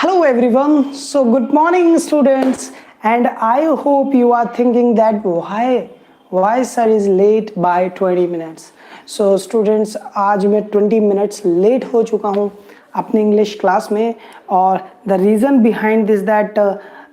Hello everyone. So good morning students, and I hope you are thinking that why sir is late by 20 minutes. So students, आज मैं 20 minutes late हो चुका हूँ अपनी English class में, और the reason behind this that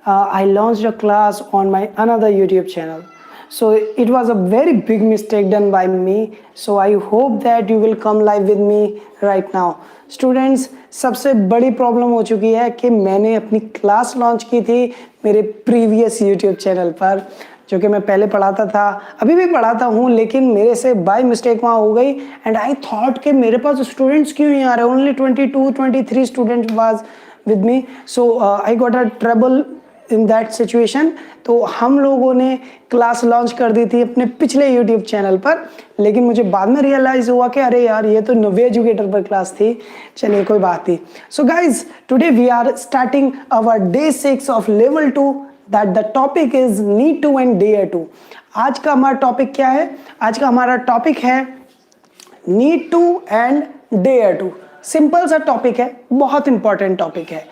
I launched a class on my another YouTube channel. So it was a very big mistake done by me. So I hope that you will come live with me right now. Students, सबसे बड़ी problem हो चुकी है कि मैंने अपनी class launch की थी मेरे प्रीवियस यूट्यूब चैनल पर, जो कि मैं पहले पढ़ाता था, अभी भी पढ़ाता हूँ, लेकिन मेरे से बाय मिस्टेक वहाँ हो गई। एंड आई थॉट कि मेरे पास स्टूडेंट्स क्यों नहीं आ रहे, only 22-23 students was with me. So I got a trouble in that situation. तो हम लोगों ने क्लास लॉन्च कर दी थी अपने पिछले यूट्यूब चैनल पर, लेकिन मुझे बाद में रियलाइज हुआ कि अरे यार, ये तो नवे एजुकेटर पर क्लास थी। चलिए, कोई बात नहीं। So guys, today we are starting our day 6 of level 2, that the topic is need to and dare to. आज का हमारा टॉपिक क्या है? आज का हमारा टॉपिक है need to and dare to. Simple सा टॉपिक है, बहुत इंपॉर्टेंट टॉपिक है।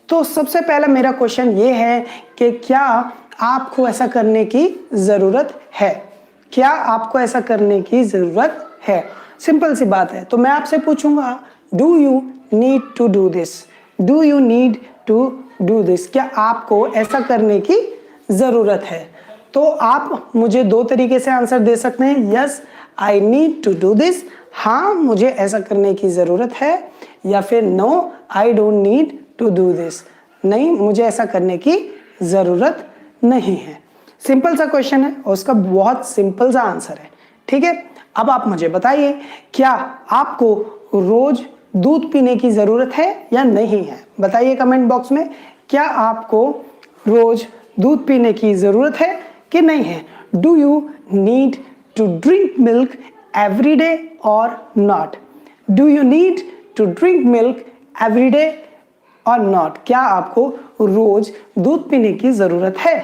तो सबसे पहला मेरा क्वेश्चन ये है कि क्या आपको ऐसा करने की ज़रूरत है? क्या आपको ऐसा करने की ज़रूरत है? सिंपल सी बात है। तो मैं आपसे पूछूंगा, do you need to do this? Do you need to do this? क्या आपको ऐसा करने की ज़रूरत है? तो आप मुझे दो तरीके से आंसर दे सकते हैं, yes I need to do this, हाँ मुझे ऐसा करने की ज़रूरत है, या फिर no I don't need to do this, नहीं मुझे ऐसा करने की ज़रूरत नहीं है। सिंपल सा क्वेश्चन है और उसका बहुत सिंपल सा आंसर है। ठीक है, अब आप मुझे बताइए, क्या आपको रोज दूध पीने की ज़रूरत है या नहीं है? बताइए कमेंट बॉक्स में, क्या आपको रोज दूध पीने की ज़रूरत है कि नहीं है? Do you need to drink milk every day or not? Do you need to drink milk every day or not? क्या आपको रोज दूध पीने की जरूरत है?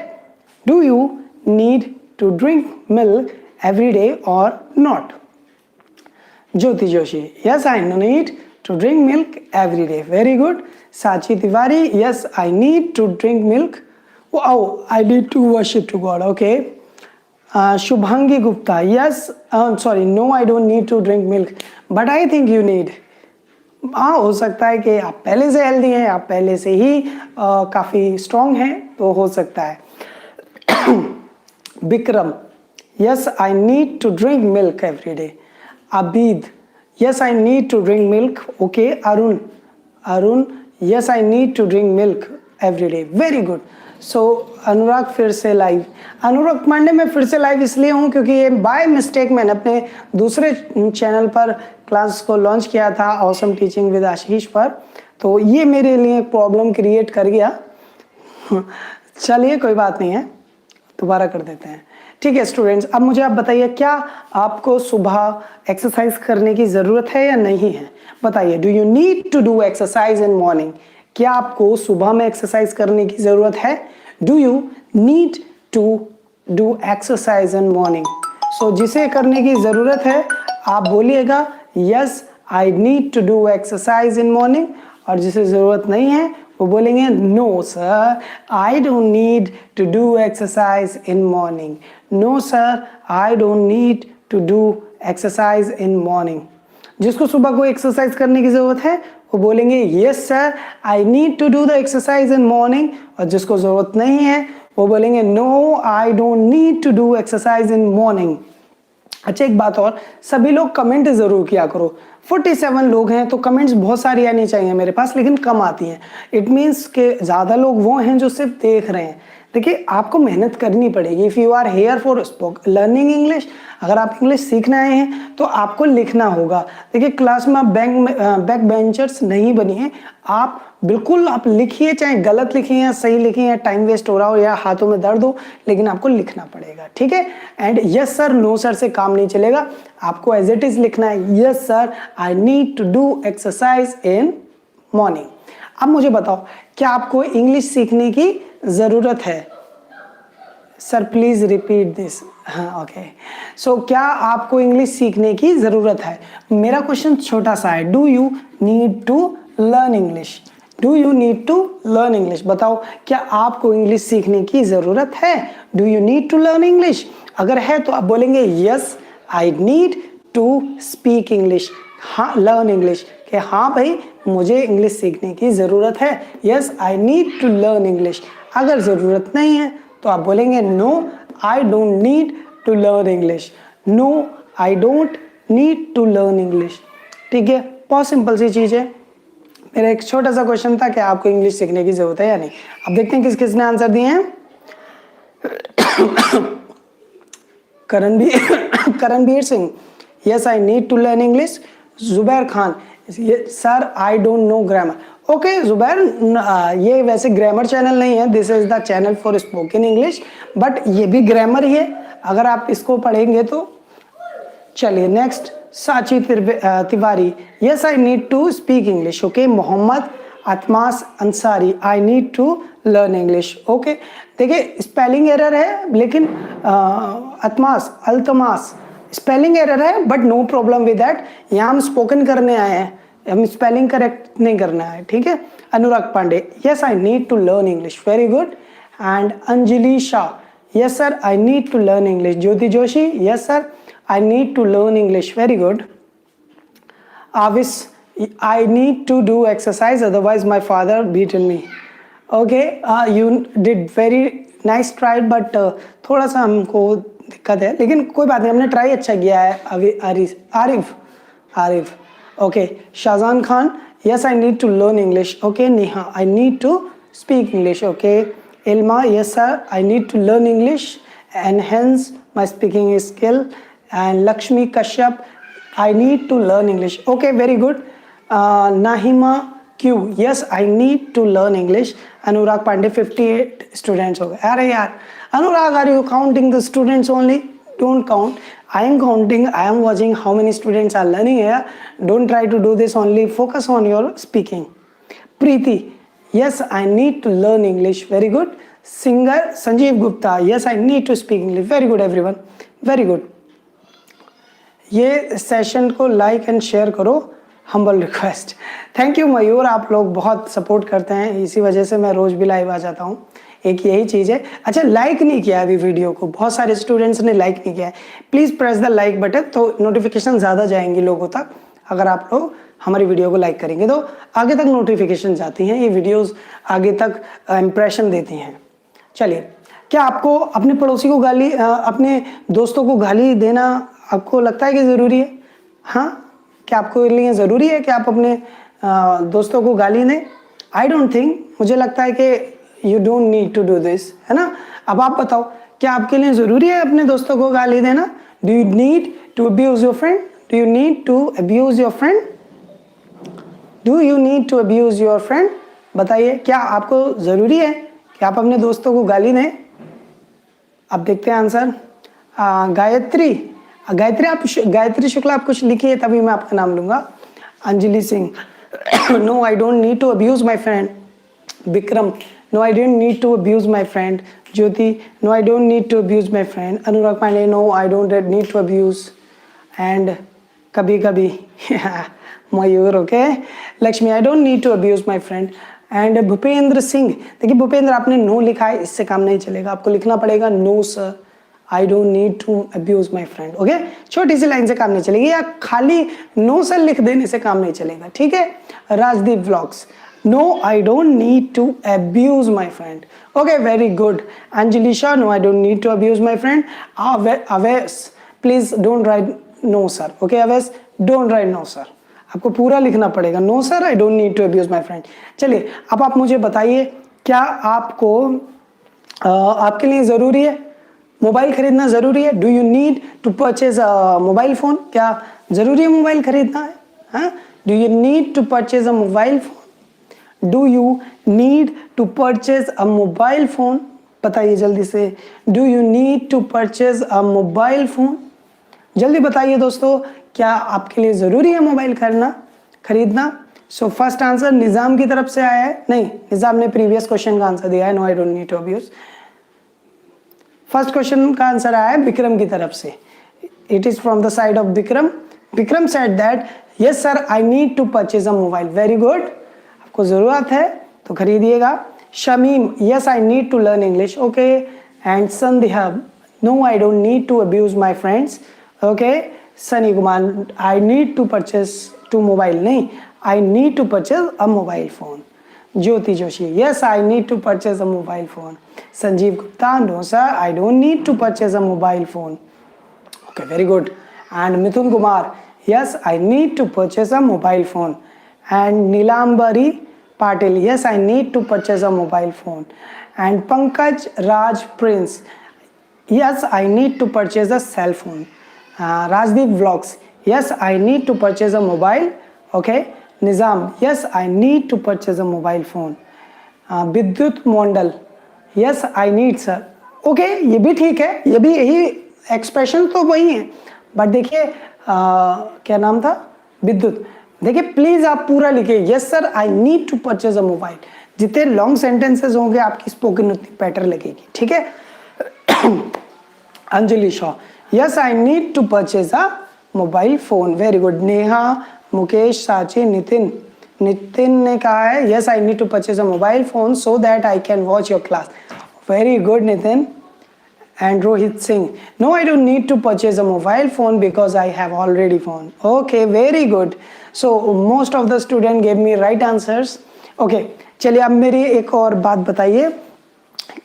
Do you need to drink milk every day or not? Jyoti Joshi, yes I need to drink milk every day, very good. Sachi Tiwari, yes I need to drink milk, I need to worship to God, okay. Shubhangi Gupta, yes sorry no I don't need to drink milk but I think you need. हाँ, हो सकता है कि आप पहले से healthy हैं, आप पहले से ही काफ़ी स्ट्रॉन्ग हैं, तो हो सकता है। Vikram, yes I need to drink milk every day. Abid, yes I need to drink milk, okay. Arun, yes I need to drink milk every day, very good. So Anurag फिर से लाइव। अनुराग पांडे में फिर से लाइव इसलिए हूँ क्योंकि ये बाय मिस्टेक मैंने अपने दूसरे चैनल पर क्लास को लॉन्च किया था, ऑसम टीचिंग विद आशीष पर, तो ये मेरे लिए प्रॉब्लम क्रिएट कर गया। चलिए कोई बात नहीं है, दोबारा कर देते हैं। ठीक है स्टूडेंट्स, अब मुझे आप बताइए, क्या आपको सुबह एक्सरसाइज करने की ज़रूरत है या नहीं है? बताइए, do you need to do exercise in morning? क्या आपको सुबह में एक्सरसाइज करने की ज़रूरत है? Do you need to do exercise in morning? So जिसे करने की ज़रूरत है आप बोलिएगा yes I need to do exercise in morning, और जिसे ज़रूरत नहीं है वो बोलेंगे no sir I don't need to do exercise in morning. No sir I don't need to do exercise in morning. जिसको सुबह को एक्सरसाइज करने की ज़रूरत है वो बोलेंगे yes sir I need to do the exercise in morning, और जिसको ज़रूरत नहीं है वो बोलेंगे no I don't need to do exercise in morning. अच्छा, एक बात और, सभी लोग कमेंट ज़रूर किया करो। 47 लोग हैं तो कमेंट्स बहुत सारी आनी चाहिए मेरे पास, लेकिन कम आती हैं। इट मीन्स कि ज़्यादा लोग वो हैं जो सिर्फ देख रहे हैं। देखिए, आपको मेहनत करनी पड़ेगी। If you are here for learning English, अगर आप इंग्लिश सीखना आए हैं तो आपको लिखना होगा। देखिए, क्लास में आप बैक बेंचर्स नहीं बनिए, आप बिल्कुल आप लिखिए, चाहे गलत लिखिए या सही लिखिए, या टाइम वेस्ट हो रहा हो या हाथों में दर्द हो, लेकिन आपको लिखना पड़ेगा। ठीक है, and yes sir no sir से काम नहीं चलेगा, आपको एज इट इज लिखना है, yes sir I need to do exercise in morning. अब मुझे बताओ, क्या आपको इंग्लिश सीखने की ज़रूरत है? Sir please repeat this. हाँ ओके, सो क्या आपको इंग्लिश सीखने की ज़रूरत है? मेरा क्वेश्चन छोटा सा है, do you need to learn English? Do you need to learn English? बताओ, क्या आपको इंग्लिश सीखने की जरूरत है? Do you need to learn English? अगर है तो आप बोलेंगे yes I need to speak English, हाँ लर्न इंग्लिश, कि हाँ भाई मुझे इंग्लिश सीखने की ज़रूरत है, yes I need to learn English. अगर ज़रूरत नहीं है तो आप बोलेंगे no I don't need to learn English, no I don't need to learn English. ठीक है, बहुत सिंपल सी चीज़ है। मेरा एक छोटा सा क्वेश्चन था कि आपको इंग्लिश सीखने की ज़रूरत है या नहीं। अब देखते हैं किस किसने आंसर दिए हैं। Karanbir Singh, yes I need to learn English. Zubair Khan, sir I don't know grammar. Okay Zubair, ये वैसे ग्रामर चैनल नहीं है, this is the channel for spoken English, but ये भी ग्रामर ही है अगर आप इसको पढ़ेंगे तो। चलिए next, Sachi Tiwari, yes I need to speak English. Okay, Mohammad Atmas Ansari, I need to learn English. Okay, देखिए स्पेलिंग एरर है, लेकिन अल्तमास स्पेलिंग एरर है, but no problem with that. यहाँ हम स्पोकन करने आए हैं, हम स्पेलिंग करेक्ट नहीं करना है। ठीक है, Anurag Pandey, yes I need to learn English, very good. And Anjali Shah, yes sir I need to learn English. Jyoti Joshi, yes sir I need to learn English, very good. Avis, I need to do exercise, otherwise my father beaten me. Okay, you did very nice try, but थोड़ा सा हमको दिक्कत है, लेकिन कोई बात नहीं, हमने ट्राई अच्छा किया है। Arif, okay. Shahjan Khan, yes I need to learn English. Okay, Neha, I need to speak English. Okay, Ilma, yes sir I need to learn English and hence my speaking skill. And Lakshmi Kashyap, I need to learn English. Okay, very good. Nahima Q, yes I need to learn English. Anurag Pandey, 58 students हो गए। अरे यार Anurag, are you counting the students only? Don't count. I am counting, I am watching how many students are learning here. Don't try to do this only, focus on your speaking. Preeti, yes I need to learn English, very good. Singer Sanjeev Gupta, yes I need to speak English, very good everyone, very good. ये session को like and share करो, humble request. Thank you मयूर, आप लोग बहुत support करते हैं, इसी वजह से मैं रोज भी लाइव आ जाता हूँ, एक यही चीज़ है। अच्छा, लाइक नहीं किया अभी वीडियो को, बहुत सारे स्टूडेंट्स ने लाइक नहीं किया है, please press the like button, तो नोटिफिकेशन ज़्यादा जाएंगी लोगों तक। अगर आप लोग हमारी वीडियो को लाइक करेंगे तो आगे तक नोटिफिकेशन जाती हैं, ये वीडियोज़ आगे तक इम्प्रेशन देती हैं। चलिए, क्या आपको अपने पड़ोसी को गाली, अपने दोस्तों को गाली देना आपको लगता है कि ज़रूरी है? हाँ, क्या आपको लिए ज़रूरी है कि आप अपने दोस्तों को गाली दें? आई डोंट थिंक, मुझे लगता है कि you don't need to do this, है ना। अब आप बताओ, क्या आपके लिए ज़रूरी है अपने दोस्तों को गाली देना? Do you need to abuse your friend? Do you need to abuse your friend? Do you need to abuse your friend? बताइए, क्या आपको ज़रूरी है कि आप अपने दोस्तों को गाली दें? अब देखते हैं आंसर। गायत्री, गायत्री शुक्ला, आप कुछ लिखिए तभी मैं आपका नाम लूंगा। Anjali Singh, no I don't need to abuse my friend. Vikram, no I don't need to abuse my friend. Jyoti, no I don't need to abuse my friend. Anurag Pandey, no I don't need to abuse. And कभी कभी Mayur, okay. Lakshmi, I don't need to abuse my friend. And Bhupendra Singh, देखिए भूपेंद्र, आपने no लिखा है, इससे काम नहीं चलेगा, आपको लिखना पड़ेगा no sir I don't need to abuse my friend. Okay, छोटी सी लाइन से काम नहीं चलेगी, या खाली नो सर लिख देने से काम नहीं चलेगा। ठीक है, Rajdeep vlogs, no I don't need to abuse my friend. Okay, very good. Anjali Shah, no I don't need to abuse my friend. Awais, please don't write no sir. Okay Awais, don't write no sir, आपको पूरा लिखना पड़ेगा, no sir I don't need to abuse my friend. चलिए, अब आप मुझे बताइए, क्या आपको आपके लिए ज़रूरी है मोबाइल खरीदना? ज़रूरी है? Do you need to purchase mobile phone? क्या ज़रूरी है मोबाइल खरीदना है? हाँ, do you need to purchase a mobile phone? Do you need to purchase a mobile phone? बताइए जल्दी से, do you need to purchase a mobile phone? जल्दी बताइए दोस्तों, क्या आपके लिए ज़रूरी है मोबाइल खरीदना? सो फर्स्ट आंसर निज़ाम की तरफ से आया है। नहीं, निज़ाम ने प्रीवियस क्वेश्चन का आंसर दिया है, no I don't need to abuse. First question का आंसर आया है विक्रम की तरफ से, it is from the side of Vikram. Vikram said that yes sir I need to purchase a mobile, very good. को ज़रूरत है तो खरीदिएगा। Shamim, yes I need to learn English, okay. And Sandhya, no I don't need to abuse my friends, okay. Sunny Kumar, I need to purchase to mobile, नहीं, I need to purchase a mobile phone. Jyoti Joshi, yes I need to purchase a mobile phone. Sanjeev Gupta, no sir I don't need to purchase a mobile phone, okay, very good. And Mithun Kumar, yes I need to purchase a mobile phone. And Nilambari Patil, yes I need to purchase a mobile phone. And Pankaj Raj Prince, yes I need to purchase a cell phone. Rajdeep Vlogs, yes I need to purchase a mobile, okay. Nizam, yes I need to purchase a mobile phone. Vidyut Mondal, yes I need sir, okay, ये भी ठीक है, ये भी यही expression तो वही है, बट देखिए क्या नाम था, विद्युत, देखिए प्लीज आप पूरा लिखिए, yes sir I need to purchase a mobile. जितने लॉन्ग सेंटेंसेस होंगे आपकी स्पोकन उतनी बेटर लगेगी, ठीक है। Anjali Shaw, yes I need to purchase a mobile phone, very good. Neha, Mukesh, Sachi, Nitin, Nitin ने कहा है yes I need to purchase a mobile phone so that I can watch your class, very good Nitin. And Rohit Singh, no I don't need to purchase a mobile phone because I have already phone, okay, very good. So most of the student gave me right answers, okay। चलिए अब मेरी एक और बात बताइए,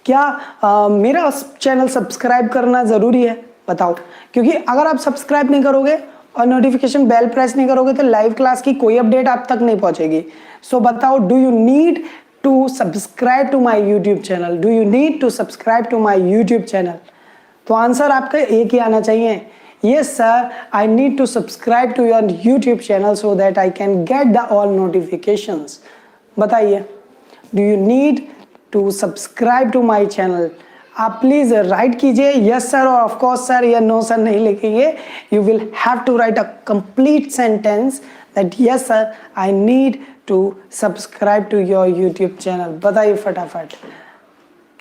क्या मेरा channel subscribe करना ज़रूरी है, बताओ, क्योंकि अगर आप सब्सक्राइब नहीं करोगे और नोटिफिकेशन बेल प्रेस नहीं करोगे तो लाइव क्लास की कोई अपडेट आप तक नहीं पहुंचेगी। सो बताओ, do you need to subscribe to my YouTube channel, do you need to subscribe to my YouTube channel? तो आंसर आपका एक ही आना चाहिए, yes sir I need to subscribe to your YouTube channel so that I can get the all notifications। बताइए, do you need to subscribe to my channel? आप please write कीजिए yes sir और of course sir या no sir नहीं लिखेंगे, you will have to write a complete sentence that yes sir I need to subscribe to your YouTube channel. बताइए फटाफट।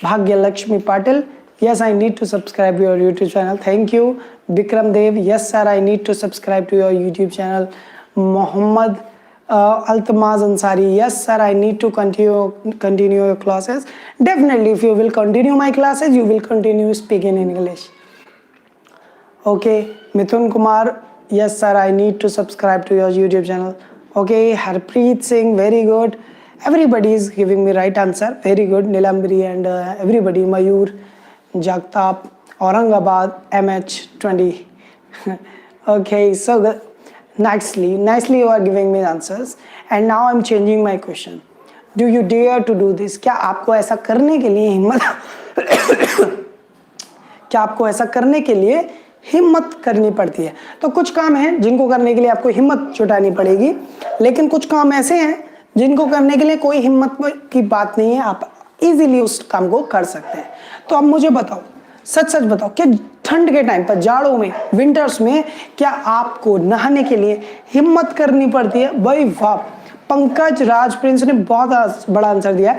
भाग्य Lakshmi Patil, yes I need to subscribe your YouTube channel, thank you। Bikram Dev, yes sir I need to subscribe to your YouTube channel। Mohammad Altamaz Ansari, yes sir I need to continue your classes, definitely if you will continue my classes you will continue speaking in English, okay। Mithun Kumar, yes sir I need to subscribe to your YouTube channel, okay। Harpreet Singh, very good, everybody is giving me right answer, very good। Nilambari and everybody, Mayur, Jagtap, Aurangabad, MH20 okay, so nicely you are giving me answers and now I'm changing my question, do you dare to do this? क्या आपको ऐसा करने के लिए हिम्मत क्या आपको ऐसा करने के लिए हिम्मत करनी पड़ती है? तो कुछ काम हैं जिनको करने के लिए आपको हिम्मत जुटानी पड़ेगी, लेकिन कुछ काम ऐसे हैं जिनको करने के लिए कोई हिम्मत की बात नहीं है, आप इजीली उस काम को कर सकते हैं। तो अब मुझे बताओ, सच सच बताओ, कि ठंड के टाइम पर, जाड़ों में, विंटर्स में क्या आपको नहाने के लिए हिम्मत करनी पड़ती है? भाई वाह, पंकज राज प्रिंस ने बहुत बड़ा आंसर दिया।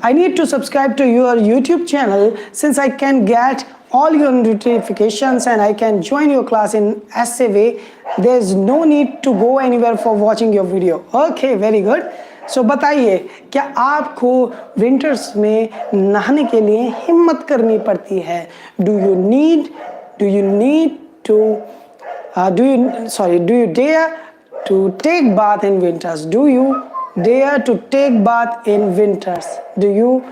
I need to subscribe to your YouTube channel since I can get all your notifications and I can join your class in ऐसे way, there is no need to go anywhere for watching your video, okay, very good। so बताइए, क्या आपको winters में नहाने के लिए हिम्मत करनी पड़ती है? do you dare to take bath in winters? do you dare to take bath in winters? do you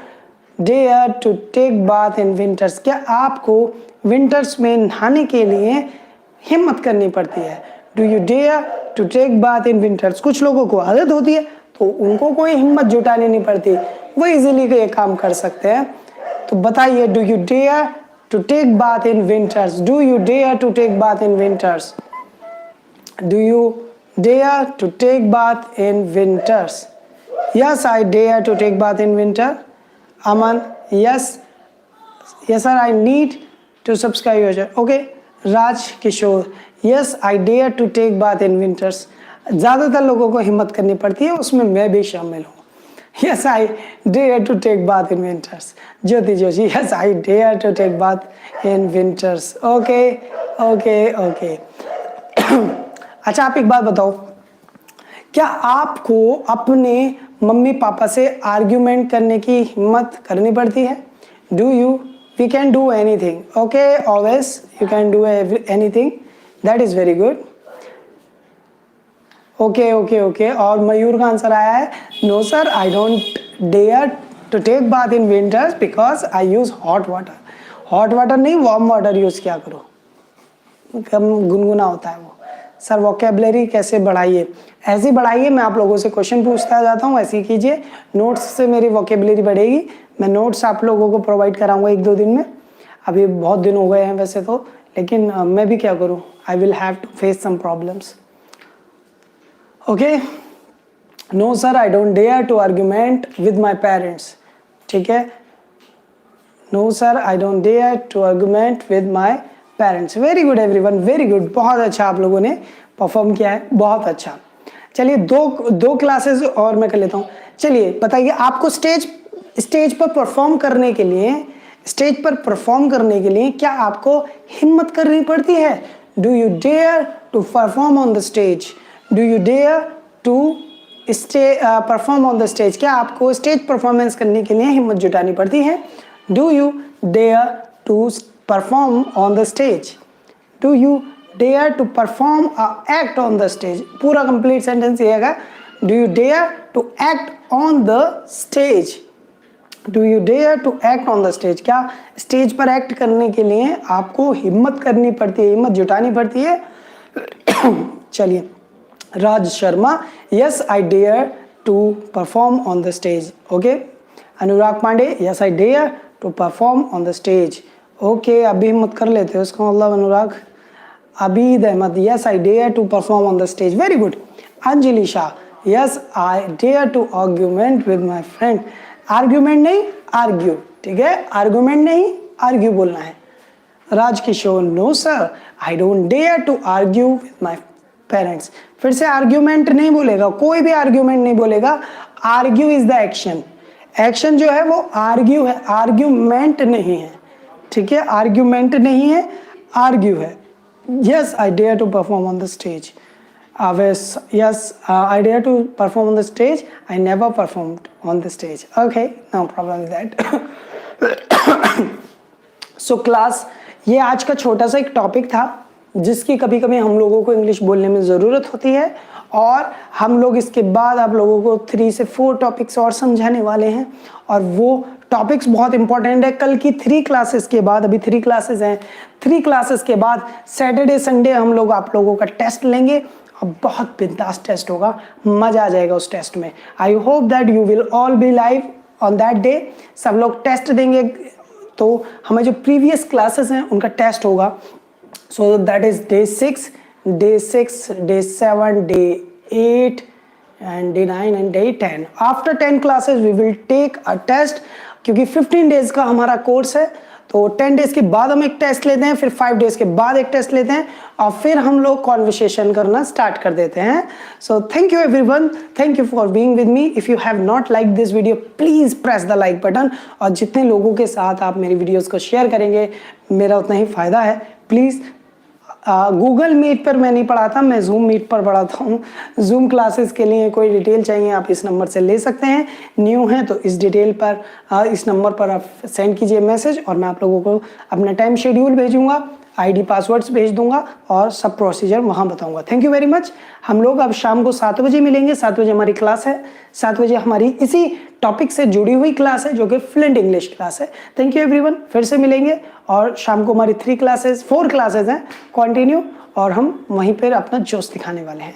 dare to take bath in winters? क्या आपको विंटर्स में नहाने के लिए हिम्मत करनी पड़ती है? do you dare to take bath in winters? कुछ लोगों को आदत होती है तो उनको कोई हिम्मत जुटानी नहीं पड़ती, वो इजीली ये काम कर सकते हैं। तो बताइए, do you dare to take bath in winters? do you dare to take bath in winters? do you dare to take bath in winters? yes I dare to take bath in winter। Aman, yes sir I need to subscribe your channel, okay। Raj Kishore, yes I dare to take bath in winters। ज़्यादातर लोगों को हिम्मत करनी पड़ती है, उसमें मैं भी शामिल हूँ। yes I dare to take bath in winters। Jyoti Joshi, yes I dare to take bath in winters, okay। अच्छा, आप एक बात बताओ, क्या आपको अपने मम्मी पापा से आर्ग्यूमेंट करने की हिम्मत करनी पड़ती है? Do you? We can do anything, okay, always you can do anything, that is very good. Okay okay okay. और मयूर का आंसर आया है, no sir I don't dare to take bath in winters because I use hot water. Hot water नहीं, warm water use किया करो, कम गुनगुना होता है वो। सर वोकेबलरी कैसे बढ़ाइए? ऐसे ही बढ़ाइए, मैं आप लोगों से क्वेश्चन पूछता जाता हूँ, ऐसे ही कीजिए, नोट्स से मेरी वोकेबलरी बढ़ेगी। मैं नोट्स आप लोगों को प्रोवाइड कराऊंगा 1-2 दिन में। अभी बहुत दिन हो गए हैं वैसे तो, लेकिन मैं भी क्या करूँ, I will have to face some problems. Okay, no sir I don't dare to argument with my parents. ठीक है, no sir I don't dare to argument with my parents. Very good everyone, very good, बहुत अच्छा आप लोगों ने perform किया है, बहुत अच्छा। चलिए दो क्लासेस और मैं कर लेता हूँ। चलिए बताइए, आपको स्टेज पर परफॉर्म करने के लिए क्या आपको हिम्मत करनी पड़ती है? Do you dare to perform on the stage? Do you dare to perform on the stage? क्या आपको स्टेज परफॉर्मेंस करने के लिए हिम्मत जुटानी पड़ती है? Do you dare to perform on the stage? Do you dare to perform act on the stage? पूरा कंप्लीट सेंटेंस ये है, do you dare to act on the stage? Do you dare to act on the stage? क्या stage पर act करने के लिए आपको हिम्मत करनी पड़ती है, हिम्मत जुटानी पड़ती है? चलिए, Raj Sharma, yes I dare to perform on the stage. Okay, Anurag Pandey, yes I dare to perform on the stage. Okay, अभी हिम्मत कर लेते हो, उसका मतलब Anurag. Abid Ahmed, yes I dare to perform on the stage, very good. Anjali Shah, yes I dare to argument with my friend. Argument नहीं, argue, ठीक है, आर्ग्यूमेंट नहीं, आर्ग्यू बोलना है। Rajkishore, no sir I don't dare to argue with my parents. फिर से argument नहीं बोलेगा, कोई भी आर्ग्यूमेंट नहीं बोलेगा, argue is the action. Action जो है वो आर्ग्यू है, आर्ग्यूमेंट नहीं है, ठीक है, आर्ग्यूमेंट नहीं है, आर्ग्यू है। Yes I dare to perform on the stage. Yes, I dare to perform on the stage. I never performed on the stage. Okay, no problem with that. So class, ये आज का छोटा सा एक topic था जिसकी कभी कभी हम लोगों को इंग्लिश बोलने में ज़रूरत होती है, और हम लोग इसके बाद आप लोगों को 3 से 4 टॉपिक्स और समझाने वाले हैं, और वो टॉपिक्स बहुत इंपॉर्टेंट है। कल की 3 क्लासेस के बाद, अभी 3 क्लासेस हैं, 3 क्लासेस के बाद सैटरडे संडे हम लोग आप लोगों का टेस्ट लेंगे, और बहुत बिंदास टेस्ट होगा, मज़ा आ जाएगा उस टेस्ट में। I hope that you will all B live on that day. सब लोग टेस्ट देंगे, तो हमें जो प्रीवियस क्लासेस हैं उनका टेस्ट होगा। So that is day 6, day 7, day 8 and day 9 and day 10. After 10 classes we will take a test, क्योंकि 15 डेज का हमारा कोर्स है, तो 10 डेज के बाद हम एक टेस्ट लेते हैं, फिर 5 डेज के बाद एक टेस्ट लेते हैं, और फिर हम लोग कॉन्वर्सेशन करना स्टार्ट कर देते हैं। So thank you everyone, thank you for being with me. If you have not like this video, please press the like button, और जितने लोगों के साथ आप मेरी वीडियोस को शेयर करेंगे मेरा उतना ही फ़ायदा है। प्लीज़, गूगल मीट पर मैं नहीं पढ़ाता, मैं जूम मीट पर पढ़ाता हूँ। जूम क्लासेस के लिए कोई डिटेल चाहिए आप इस नंबर से ले सकते हैं। न्यू हैं तो इस डिटेल पर, इस नंबर पर आप सेंड कीजिए मैसेज, और मैं आप लोगों को अपना टाइम शेड्यूल भेजूंगा, आईडी पासवर्ड्स भेज दूंगा, और सब प्रोसीजर वहाँ बताऊंगा। Thank you very much. हम लोग अब शाम को 7 बजे मिलेंगे। 7 बजे हमारी क्लास है, 7 बजे हमारी इसी टॉपिक से जुड़ी हुई क्लास है जो कि फ्लुएंट इंग्लिश क्लास है। थैंक यू एवरीवन, फिर से मिलेंगे, और शाम को हमारी 4 क्लासेस हैं कंटिन्यू, और हम वहीं पर अपना जोश दिखाने वाले हैं।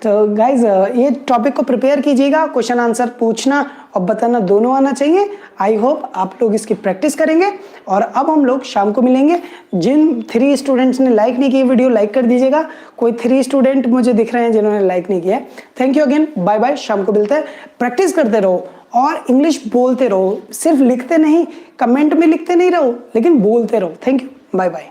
तो गाइज, ये टॉपिक को प्रिपेयर कीजिएगा, क्वेश्चन आंसर पूछना और बताना दोनों आना चाहिए। आई होप आप लोग इसकी प्रैक्टिस करेंगे, और अब हम लोग शाम को मिलेंगे। जिन 3 स्टूडेंट्स ने लाइक नहीं किया वीडियो, लाइक कर दीजिएगा। कोई 3 स्टूडेंट मुझे दिख रहे हैं जिन्होंने लाइक नहीं किया। Thank you again, bye bye, शाम को मिलते हैं। प्रैक्टिस करते रहो और इंग्लिश बोलते रहो, सिर्फ लिखते नहीं, कमेंट में लिखते नहीं रहो, लेकिन बोलते रहो। Thank you, bye bye.